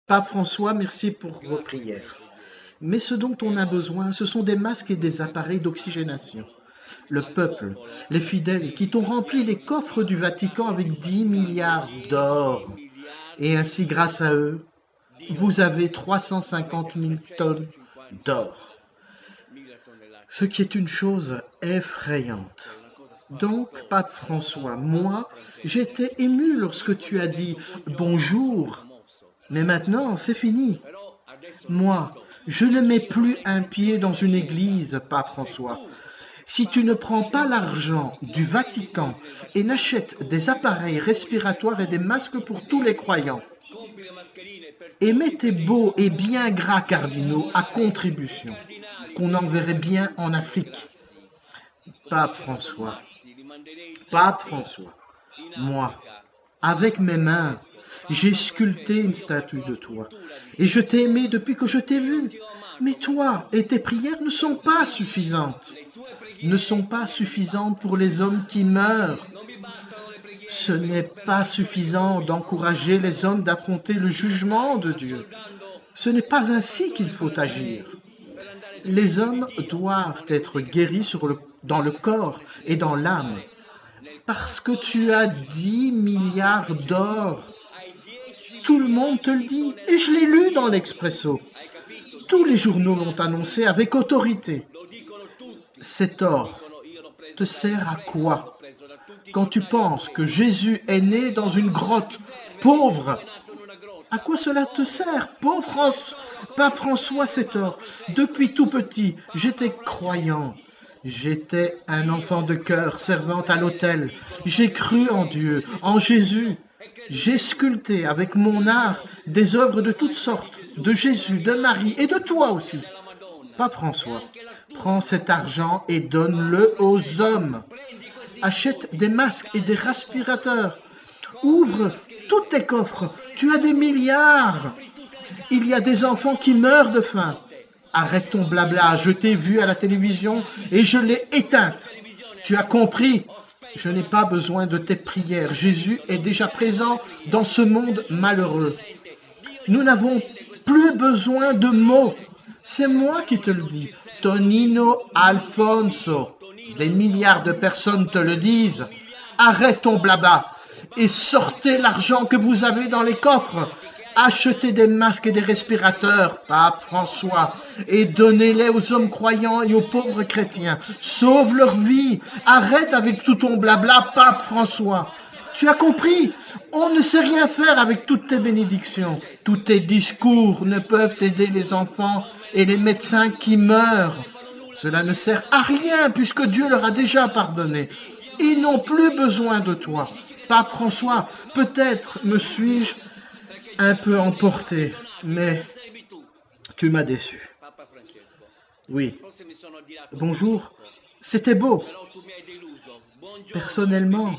Pape François, merci pour vos prières. Mais ce dont on a besoin, ce sont des masques et des appareils d'oxygénation. Le peuple, les fidèles qui t'ont rempli les coffres du Vatican avec 10 milliards d'or. Et ainsi, grâce à eux, vous avez 350 000 tonnes d'or. Ce qui est une chose effrayante. Donc, Pape François, moi, j'étais ému lorsque tu as dit « Bonjour ». Mais maintenant, c'est fini. Moi, je ne mets plus un pied dans une église, Pape François. Si tu ne prends pas l'argent du Vatican et n'achètes des appareils respiratoires et des masques pour tous les croyants, et mets tes beaux et bien gras cardinaux à contribution, qu'on enverrait bien en Afrique. Pape François, moi, avec mes mains, j'ai sculpté une statue de toi, et je t'ai aimé depuis que je t'ai vu. Mais toi et tes prières ne sont pas suffisantes. Ne sont pas suffisantes pour les hommes qui meurent. Ce n'est pas suffisant d'encourager les hommes d'affronter le jugement de Dieu. Ce n'est pas ainsi qu'il faut agir. Les hommes doivent être guéris dans le corps et dans l'âme. Parce que tu as 10 milliards d'or. Tout le monde te le dit, et je l'ai lu dans l'Expresso. Tous les journaux l'ont annoncé avec autorité. Cet or te sert à quoi quand tu penses que Jésus est né dans une grotte pauvre? À quoi cela te sert, Pape François, cet or? Depuis tout petit, j'étais croyant. J'étais un enfant de cœur servant à l'autel. J'ai cru en Dieu, en Jésus. J'ai sculpté avec mon art des œuvres de toutes sortes, de Jésus, de Marie et de toi aussi. Pape François, prends cet argent et donne-le aux hommes. Achète des masques et des respirateurs. Ouvre tous tes coffres, tu as des milliards. Il y a des enfants qui meurent de faim. Arrête ton blabla, je t'ai vu à la télévision et je l'ai éteinte. Tu as compris? Je n'ai pas besoin de tes prières. Jésus est déjà présent dans ce monde malheureux. Nous n'avons plus besoin de mots. C'est moi qui te le dis. Tonino Alfonso. Des milliards de personnes te le disent. Arrête ton blabla et sortez l'argent que vous avez dans les coffres. Achetez des masques et des respirateurs, Pape François, et donnez-les aux hommes croyants et aux pauvres chrétiens. Sauve leur vie. Arrête avec tout ton blabla, Pape François. Tu as compris? On ne sait rien faire avec toutes tes bénédictions. Tous tes discours ne peuvent aider les enfants et les médecins qui meurent. Cela ne sert à rien puisque Dieu leur a déjà pardonné. Ils n'ont plus besoin de toi. Pape François, peut-être me suis-je un peu emporté, mais tu m'as déçu. Oui. Bonjour, c'était beau. Personnellement,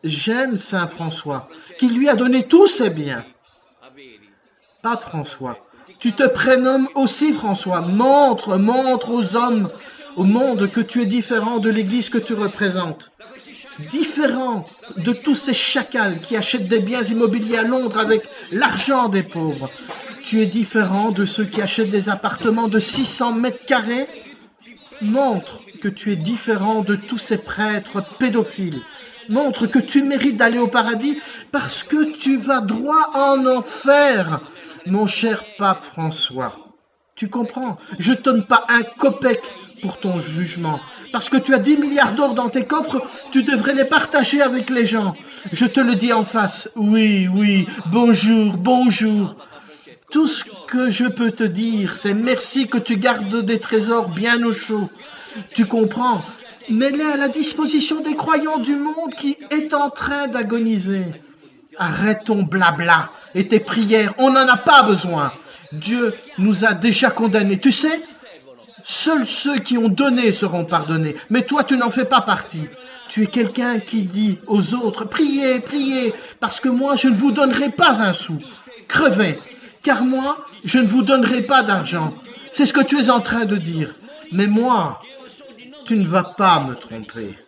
j'aime Saint François, qui lui a donné tous ses biens. Pape François, tu te prénommes aussi François. Montre aux hommes, au monde, que tu es différent de l'Église que tu représentes. Différent de tous ces chacals qui achètent des biens immobiliers à Londres avec l'argent des pauvres. Tu es différent de ceux qui achètent des appartements de 600 mètres carrés. Montre que tu es différent de tous ces prêtres pédophiles. Montre que tu mérites d'aller au paradis parce que tu vas droit en enfer, mon cher Pape François. Tu comprends? Je ne donne pas un copec pour ton jugement. Parce que tu as 10 milliards d'or dans tes coffres, tu devrais les partager avec les gens. Je te le dis en face. Oui, bonjour. Tout ce que je peux te dire, c'est merci que tu gardes des trésors bien au chaud. Tu comprends? Mets-les à la disposition des croyants du monde qui est en train d'agoniser. Arrête ton blabla et tes prières, on n'en a pas besoin. Dieu nous a déjà condamnés, tu sais? Seuls ceux qui ont donné seront pardonnés. Mais toi, tu n'en fais pas partie. Tu es quelqu'un qui dit aux autres, priez, parce que moi, je ne vous donnerai pas un sou. Crevez, car moi, je ne vous donnerai pas d'argent. C'est ce que tu es en train de dire. Mais moi, tu ne vas pas me tromper.